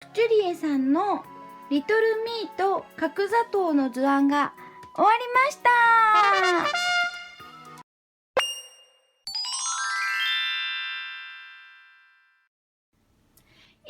ジュリエさんのリトルミーと角砂糖の図案が終わりました。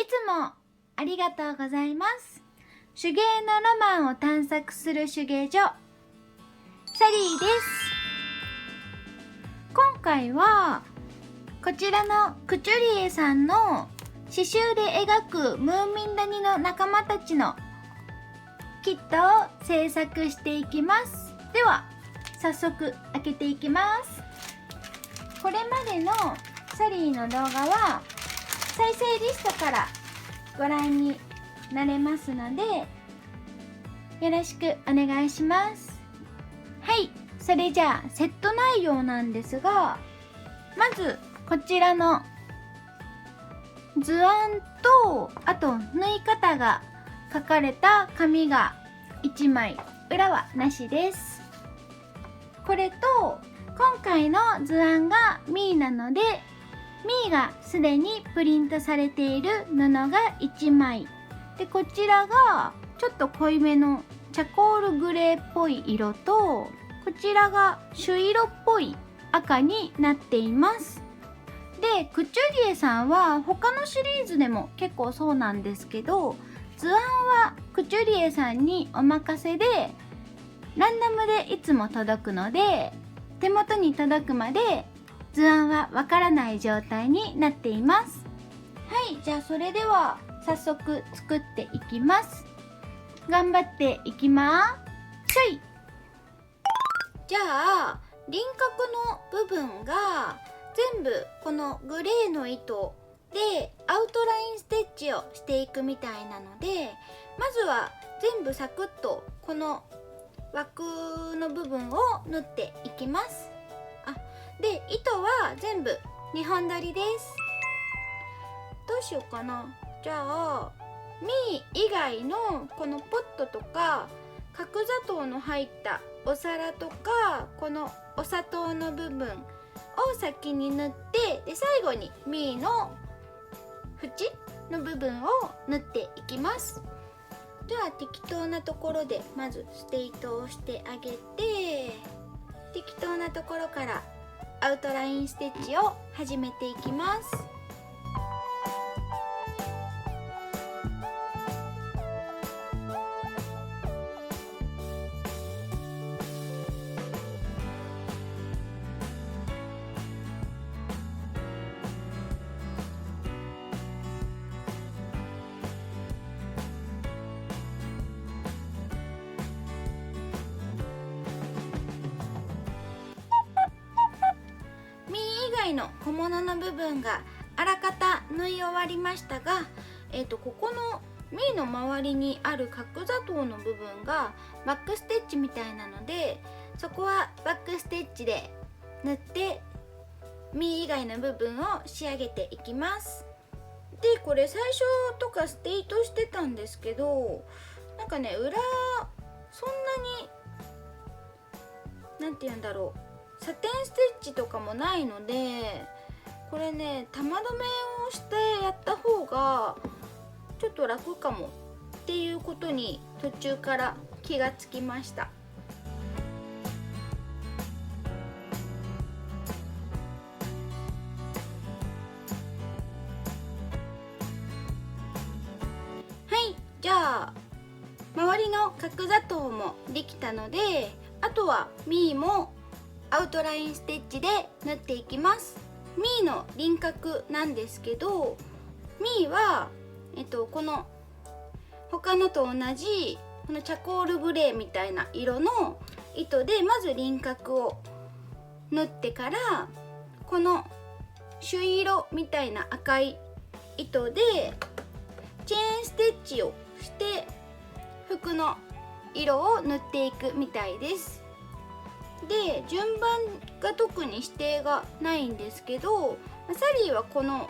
いつもありがとうございます。手芸のロマンを探索する手芸所、サリーです。今回はこちらのクチュリエさんの刺繍で描くムーミン谷の仲間たちのキットを制作していきます。では早速開けていきます。これまでのサリーの動画は再生リストからご覧になれますのでよろしくお願いします。はい、それじゃあセット内容なんですが、まずこちらの図案と、あと縫い方が書かれた紙が1枚、裏はなしです。これと今回の図案がミーなので、ミーがすでにプリントされている布が1枚で、こちらがちょっと濃いめのチャコールグレーっぽい色と、こちらが朱色っぽい赤になっています。で、クチュリエさんは他のシリーズでも結構そうなんですけど、図案はクチュリエさんにお任せでランダムでいつも届くので、手元に届くまで図案はわからない状態になっています。はい、じゃあそれでは早速作っていきます。頑張っていきます。しょい。じゃあ輪郭の部分が全部このグレーの糸でアウトラインステッチをしていくみたいなので、まずは全部サクッとこの枠の部分を縫っていきます。で、糸は全部2本取りです。どうしようかな。じゃあミー以外のこのポットとか角砂糖の入ったお皿とか、このお砂糖の部分を先に縫って、で最後にミーの縁の部分を縫っていきます。では適当なところでまずステイトをしてあげて、適当なところからアウトラインステッチを始めていきます。以外の小物の部分があらかた縫い終わりましたが、ここのミーの周りにある角砂糖の部分がバックステッチみたいなので、そこはバックステッチで縫ってミー以外の部分を仕上げていきます。で、これ最初とかステイトしてたんですけど、なんかね、裏そんなになんて言うんだろう、サテンステッチとかもないので、これね、玉留めをしてやった方がちょっと楽かもっていうことに途中から気がつきました。はい、じゃあ周りの角砂糖もできたので、あとはミーもアウトラインステッチで縫っていきます。ミーの輪郭なんですけど、ミーは、この他のと同じこのチャコールグレーみたいな色の糸でまず輪郭を縫ってから、この朱色みたいな赤い糸でチェーンステッチをして服の色を塗っていくみたいです。で、順番が特に指定がないんですけど、サリーはこの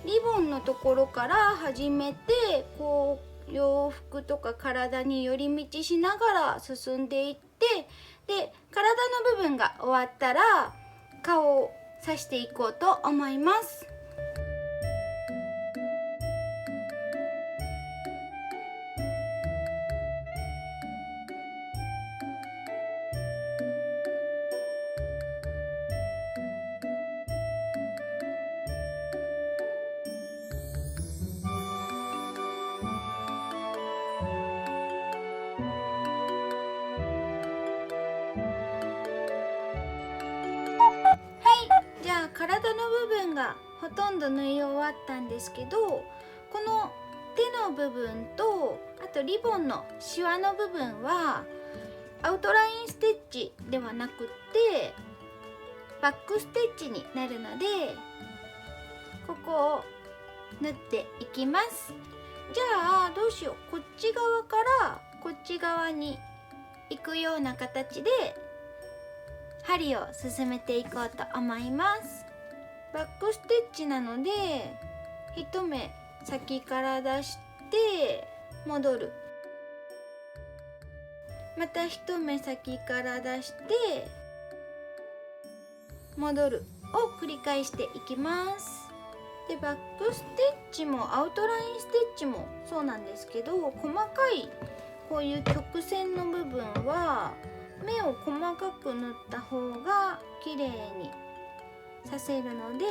リボンのところから始めて、こう洋服とか体に寄り道しながら進んでいって、で体の部分が終わったら顔を刺していこうと思います。部分がほとんど縫い終わったんですけど、この手の部分とあとリボンのシワの部分はアウトラインステッチではなくってバックステッチになるので、ここを縫っていきます。じゃあどうしよう、こっち側からこっち側に行くような形で針を進めていこうと思います。バックステッチなので一目先から出して戻る、また一目先から出して戻るを繰り返していきます。でバックステッチもアウトラインステッチもそうなんですけど、細かいこういう曲線の部分は目を細かく塗った方が綺麗にさせるので、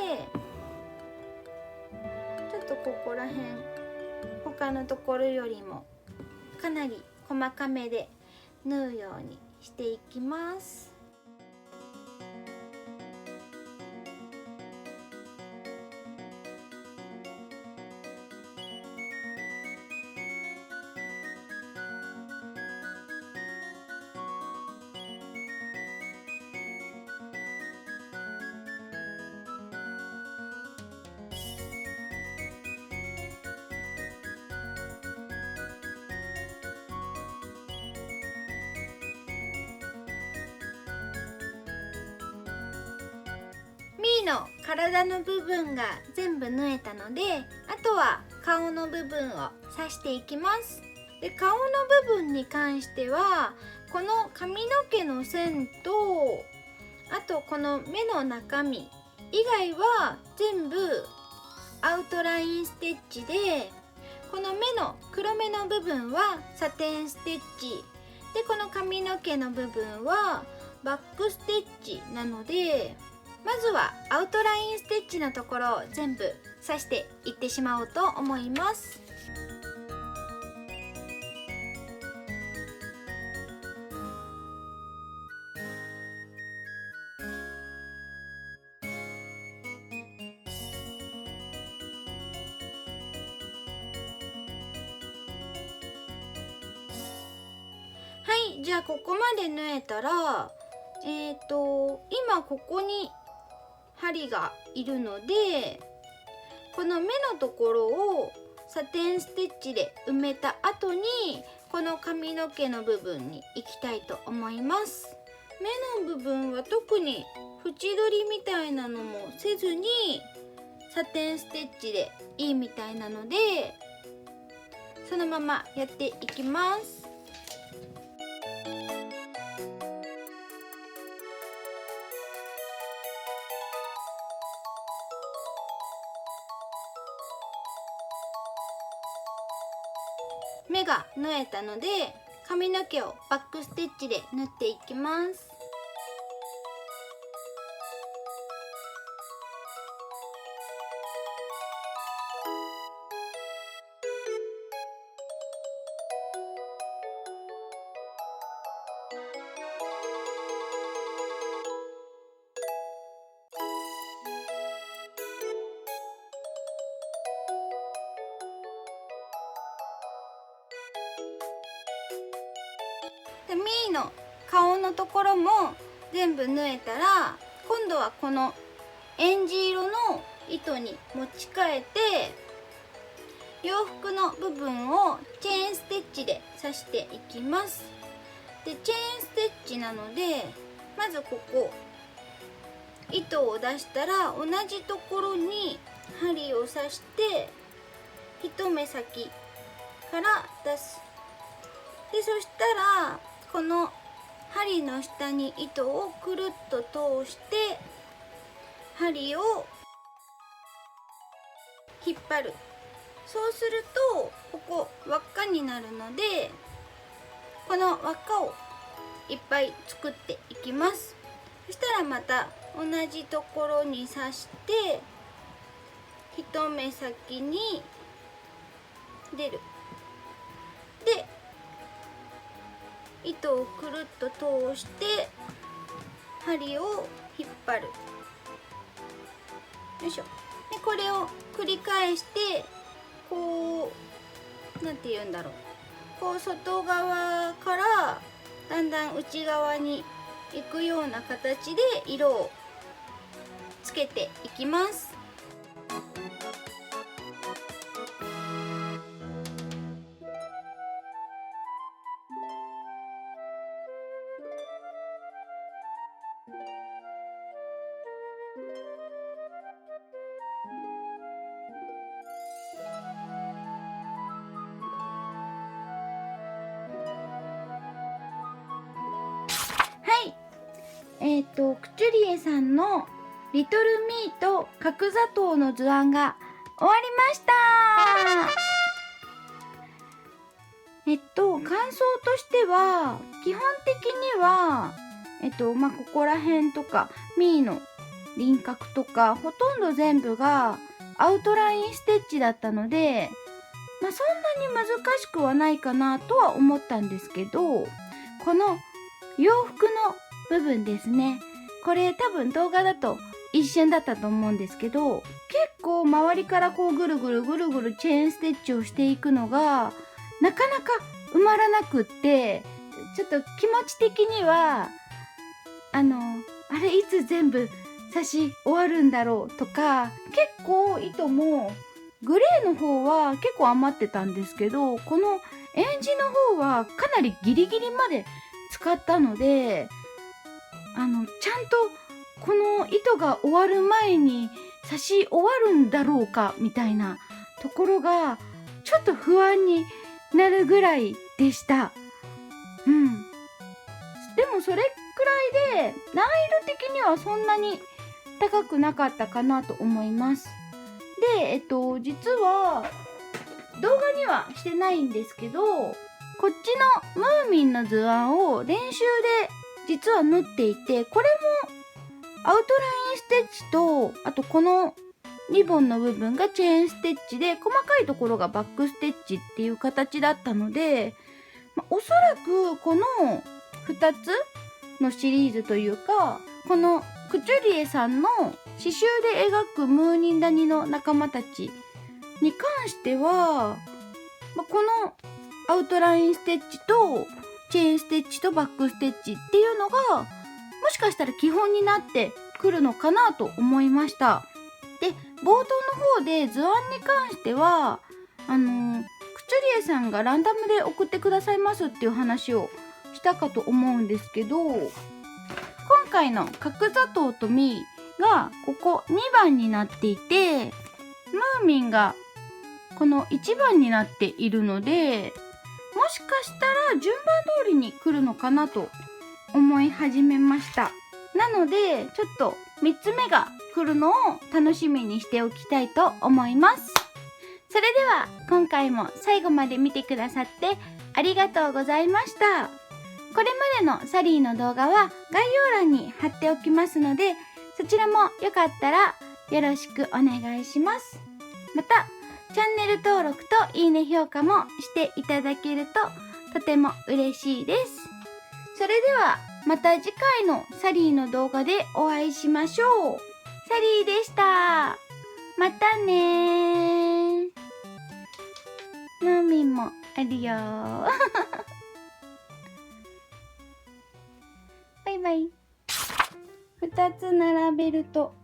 ちょっとここら辺他のところよりもかなり細かめで縫うようにしていきます。ミーの体の部分が全部縫えたので、あとは顔の部分を刺していきます。で顔の部分に関してはこの髪の毛の線とあとこの目の中身以外は全部アウトラインステッチで、この目の黒目の部分はサテンステッチで、この髪の毛の部分はバックステッチなので、まずはアウトラインステッチのところを全部刺していってしまおうと思います。はい、じゃあここまで縫えたら今ここに針がいるので、この目のところをサテンステッチで埋めた後にこの髪の毛の部分に行きたいと思います。目の部分は特に縁取りみたいなのもせずにサテンステッチでいいみたいなので、そのままやっていきます。目が縫えたので髪の毛をバックステッチで縫っていきます。でミーの顔のところも全部縫えたら、今度はこのえんじ色の糸に持ち替えて洋服の部分をチェーンステッチで刺していきます。でチェーンステッチなので、まずここ糸を出したら同じところに針を刺して一目先から出す。でそしたらこの針の下に糸をくるっと通して針を引っ張る。そうするとここ輪っかになるので、この輪っかをいっぱい作っていきます。そしたらまた同じところに刺して一目先に出る。で糸をくるっと通して針を引っ張る。よいしょ。でこれを繰り返してこうなんて言うんだろう、こう外側からだんだん内側に行くような形で色をつけていきます。クチュリエさんのリトルミーと角砂糖の図案が終わりました。感想としては基本的にはここら辺とかミーの輪郭とかほとんど全部がアウトラインステッチだったので、そんなに難しくはないかなとは思ったんですけど、この洋服の部分ですね、これ多分動画だと一瞬だったと思うんですけど、結構周りからこうぐるぐるぐるぐるチェーンステッチをしていくのがなかなか埋まらなくって、ちょっと気持ち的にはあれいつ全部刺し終わるんだろうとか、結構糸もグレーの方は結構余ってたんですけど、このエンジの方はかなりギリギリまで使ったので、ちゃんとこの糸が終わる前に刺し終わるんだろうかみたいなところがちょっと不安になるぐらいでした。でもそれくらいで難易度的にはそんなに高くなかったかなと思います。で、実は動画にはしてないんですけど、こっちのムーミンの図案を練習で実は縫っていて、これもアウトラインステッチと、あとこのリボンの部分がチェーンステッチで、細かいところがバックステッチっていう形だったので、おそらくこの2つのシリーズというか、このクチュリエさんの刺繍で描くムーニン谷の仲間たちに関しては、このアウトラインステッチとチェーンステッチとバックステッチっていうのがもしかしたら基本になってくるのかなと思いました。で、冒頭の方で図案に関してはクチュリエさんがランダムで送ってくださいますっていう話をしたかと思うんですけど、今回の角砂糖とミーがここ2番になっていて、ムーミンがこの1番になっているので、もしかしたら順番通りに来るのかなと思い始めました。なのでちょっと3つ目が来るのを楽しみにしておきたいと思います。それでは今回も最後まで見てくださってありがとうございました。これまでのサリーの動画は概要欄に貼っておきますので、そちらもよかったらよろしくお願いします。またチャンネル登録といいね評価もしていただけるととても嬉しいです。それではまた次回のサリーの動画でお会いしましょう。サリーでした。またねー。ムーミンもあるよー。バイバイ。2つ並べると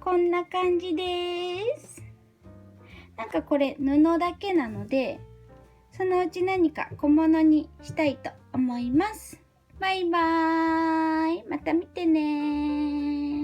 こんな感じです。なんかこれ布だけなので、そのうち何か小物にしたいと思います。バイバーイ。また見てねー。